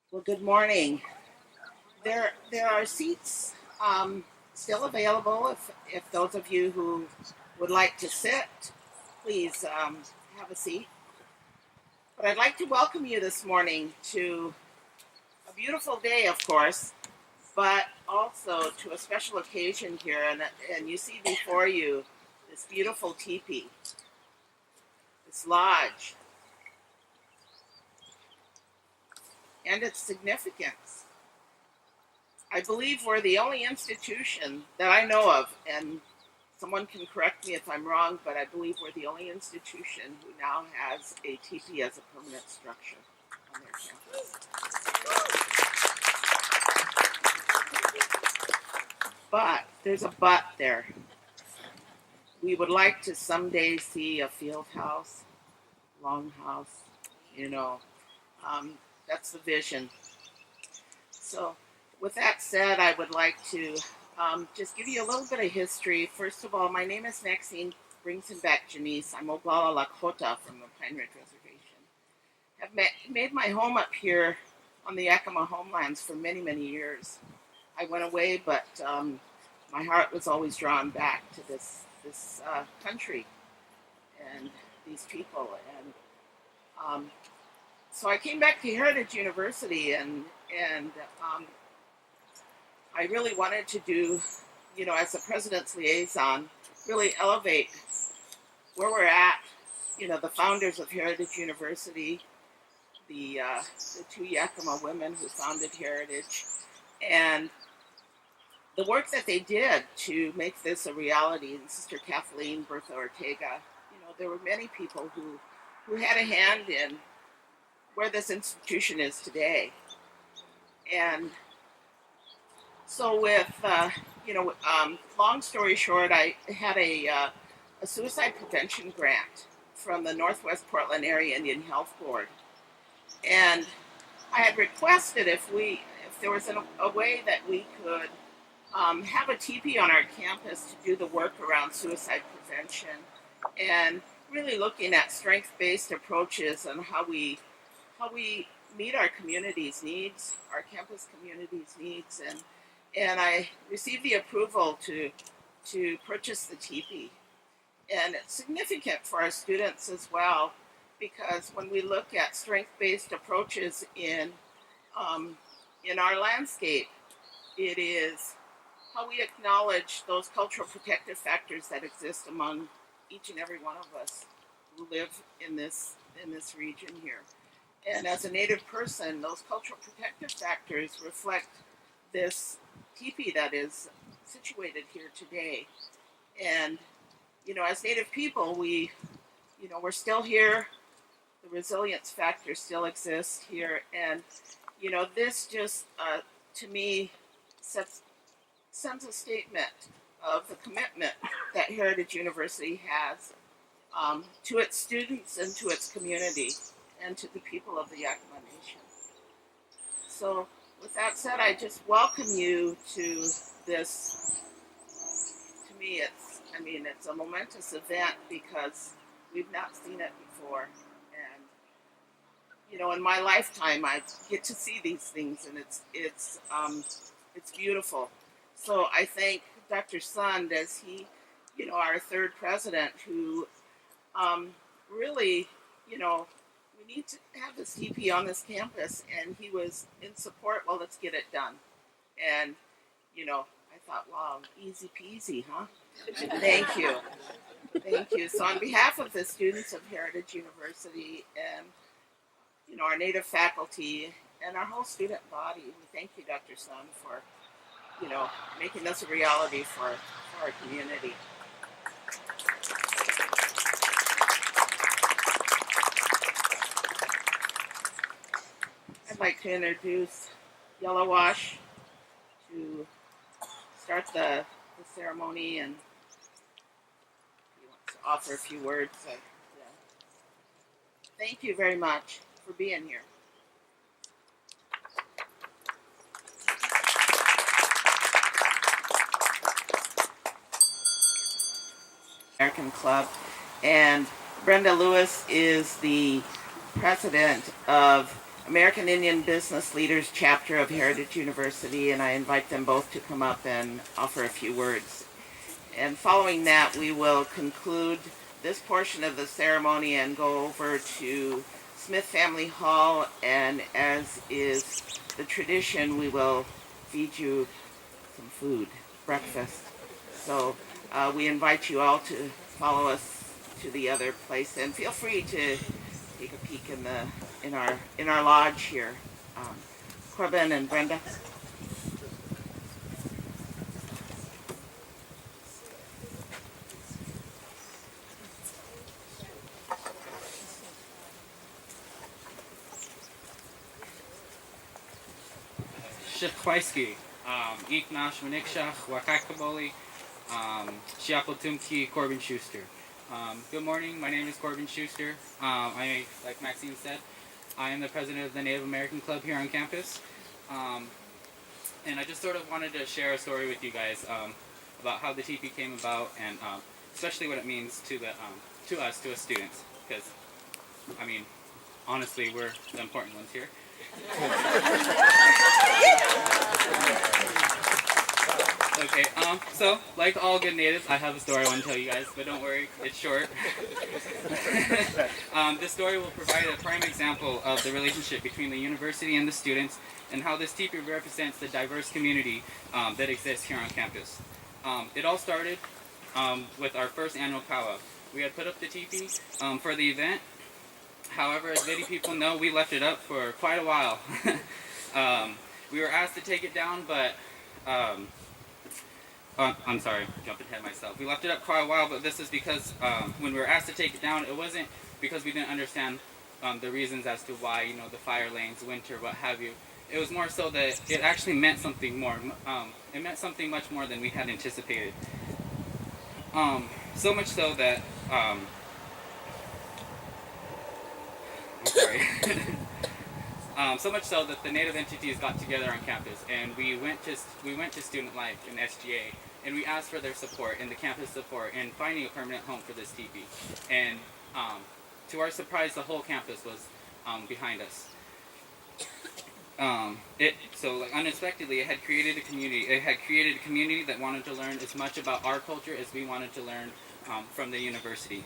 Well, good morning. There are seats still available if those of you who would like to sit, please have a seat. But I'd like to welcome you this morning to a beautiful day, of course, but also to a special occasion here. And you see before you this beautiful teepee, this lodge, and its significance. I believe we're the only institution that I know of, and someone can correct me if I'm wrong, but I believe we're the only institution who now has a teepee as a permanent structure on their campus. But there's a but there. We would like to someday see a field house, longhouse, you know. Um, that's the vision. So, with that said, I would like to just give you a little bit of history. First of all, my name is Maxine Bringson-Beck Janice. I'm Oglala Lakota from the Pine Ridge Reservation. I've made my home up here on the Yakima homelands for many, many years. I went away, but my heart was always drawn back to this country and these people. And so I came back to Heritage University, and I really wanted to do, as the president's liaison, really elevate where we're at. The founders of Heritage University, the two Yakima women who founded Heritage, and the work that they did to make this a reality. And Sister Kathleen Bertha Ortega, there were many people who had a hand in where this institution is today. And so long story short, I had a suicide prevention grant from the Northwest Portland Area Indian Health Board. And I had requested if there was a way that we could have a teepee on our campus to do the work around suicide prevention, and really looking at strength-based approaches and how we meet our community's needs, our campus community's needs, and I received the approval to purchase the teepee. And it's significant for our students as well, because when we look at strength-based approaches in our landscape, it is how we acknowledge those cultural protective factors that exist among each and every one of us who live in this region here. And as a Native person, those cultural protective factors reflect this teepee that is situated here today. And as Native people, we're still here. The resilience factor still exists here, and this just to me sends a statement of the commitment that Heritage University has to its students and to its community and to the people of the Yakima Nation. So with that said, I just welcome you to this. To me, it's a momentous event because we've not seen it before. And in my lifetime, I get to see these things, and it's beautiful. So I thank Dr. Sund as he, our third president, who really, we need to have this teepee on this campus, and he was in support. Well, let's get it done. And I thought, wow, easy peasy, huh? Thank you. Thank you. So on behalf of the students of Heritage University and our Native faculty and our whole student body, we thank you, Dr. Sund, for making this a reality for our community. I'd like to introduce Yellow Wash to start the ceremony, and he wants to offer a few words. Thank you very much for being here. American Club, and Brenda Lewis is the president of American Indian Business Leaders chapter of Heritage University, and I invite them both to come up and offer a few words. And following that, we will conclude this portion of the ceremony and go over to Smith Family Hall, and as is the tradition, we will feed you some food, breakfast. So we invite you all to follow us to the other place, and feel free to take a peek in our lodge here. Corbin and Brenda. Shipwaiski, Iknash Manikshach, Wakakaboli, Shiapotumki, Corbin Schuster. Good morning, my name is Corbin Schuster. Like Maxine said, I am the president of the Native American Club here on campus. And I just sort of wanted to share a story with you guys about how the teepee came about, and especially what it means to us students. Because, I mean, honestly, we're the important ones here. Okay, so, like all good natives, I have a story I want to tell you guys, but don't worry, it's short. This story will provide a prime example of the relationship between the university and the students, and how this teepee represents the diverse community that exists here on campus. It all started with our first annual powwow. We had put up the teepee for the event. However, as many people know, we left it up for quite a while. We were asked to take it down, but I'm sorry, jumping ahead myself. We left it up quite a while, but this is because when we were asked to take it down, it wasn't because we didn't understand the reasons as to why, you know, the fire lanes, winter, what have you. It was more so that it actually meant something more. It meant something much more than we had anticipated. So much so that I'm sorry. So much so that the Native entities got together on campus, and we went to Student Life and SGA, and we asked for their support and the campus support in finding a permanent home for this teepee. And to our surprise, the whole campus was behind us. So unexpectedly, it had created a community. It had created a community that wanted to learn as much about our culture as we wanted to learn from the university.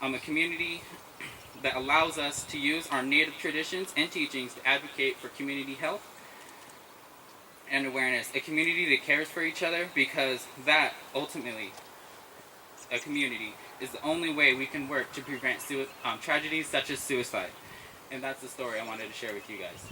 A community that allows us to use our native traditions and teachings to advocate for community health and awareness. A community that cares for each other, because that, ultimately, a community, is the only way we can work to prevent tragedies such as suicide. And that's the story I wanted to share with you guys.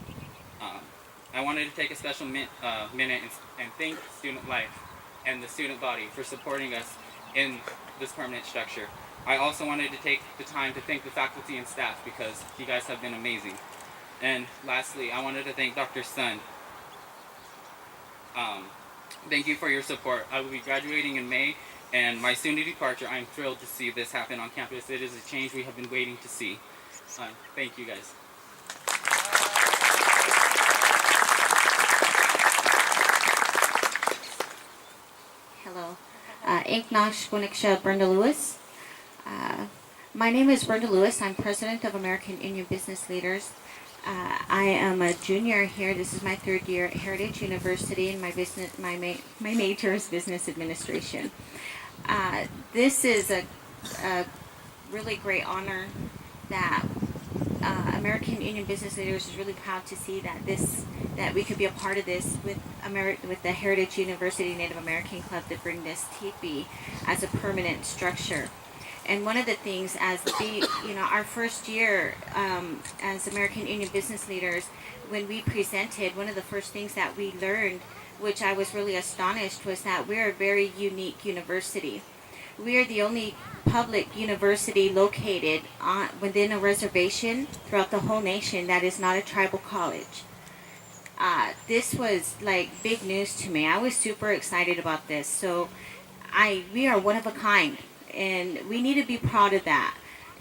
I wanted to take a special minute and thank Student Life and the student body for supporting us in this permanent structure. I also wanted to take the time to thank the faculty and staff, because you guys have been amazing. And lastly, I wanted to thank Dr. Sun. Thank you for your support. I will be graduating in May, and my soon departure, I'm thrilled to see this happen on campus. It is a change we have been waiting to see. Thank you guys. Hello. Inknash Gwiniksha Brenda Lewis. My name is Brenda Lewis. I'm president of American Indian Business Leaders. I am a junior here. This is my third year at Heritage University, and my major is business administration. This is a really great honor that American Indian Business Leaders is really proud to see that we could be a part of this with the Heritage University Native American Club to bring this teepee as a permanent structure. And one of the things, our first year as American Indian Business Leaders, when we presented, one of the first things that we learned, which I was really astonished, was that we're a very unique university. We are the only public university located within a reservation throughout the whole nation that is not a tribal college. This was like big news to me. I was super excited about this. So we are one of a kind, and we need to be proud of that.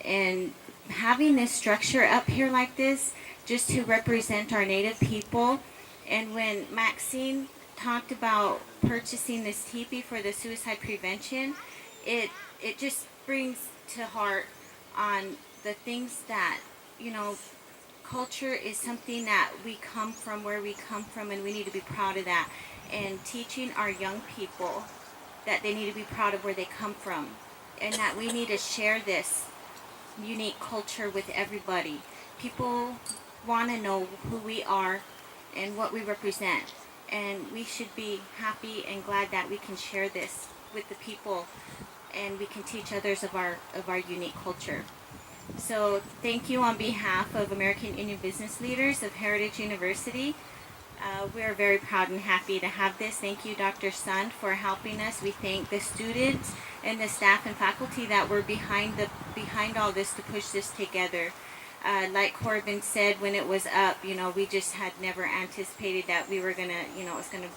And having this structure up here like this, just to represent our native people. And when Maxine talked about purchasing this teepee for the suicide prevention, it just brings to heart on the things that, culture is something that we come from where we come from, and we need to be proud of that. And teaching our young people that they need to be proud of where they come from, and that we need to share this unique culture with everybody. People want to know who we are and what we represent, and we should be happy and glad that we can share this with the people, and we can teach others of our unique culture. So thank you on behalf of American Indian Business Leaders of Heritage University. We are very proud and happy to have this. Thank you, Dr. Sun, for helping us. We thank the students and the staff and faculty that were behind all this to push this together. Like Corbin said, when it was up, we just had never anticipated that we were gonna, it was gonna,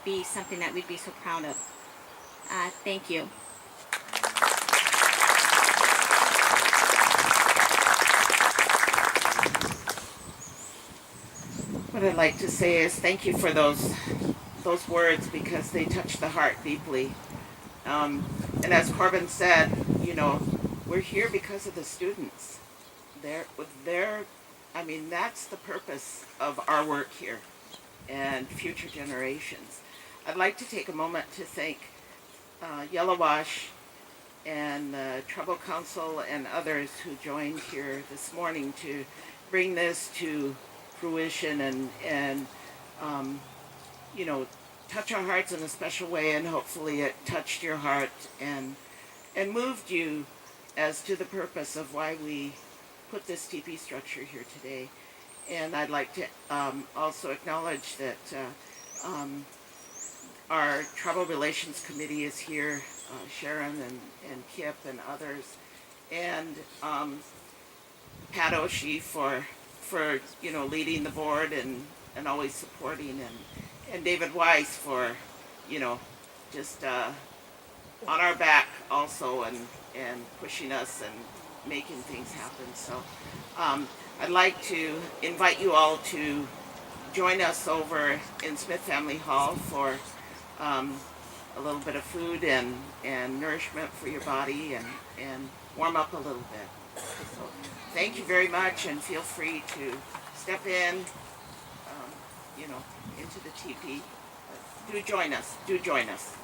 be something that we'd be so proud of. Thank you. What I'd like to say is thank you for those words, because they touch the heart deeply. And as Corbin said, we're here because of the students. That's the purpose of our work here and future generations. I'd like to take a moment to thank Yellow Wash and the Tribal Council and others who joined here this morning to bring this to fruition and touch our hearts in a special way, and hopefully it touched your heart and moved you as to the purpose of why we put this teepee structure here today. And I'd like to also acknowledge that our Tribal Relations Committee is here, Sharon and Kip and others, and Pat Oshie for leading the board and always supporting, and David Weiss for just on our back also, and pushing us and making things happen. So I'd like to invite you all to join us over in Smith Family Hall for a little bit of food and nourishment for your body, and warm up a little bit. So thank you very much, and feel free to step in, into the teepee. Do join us.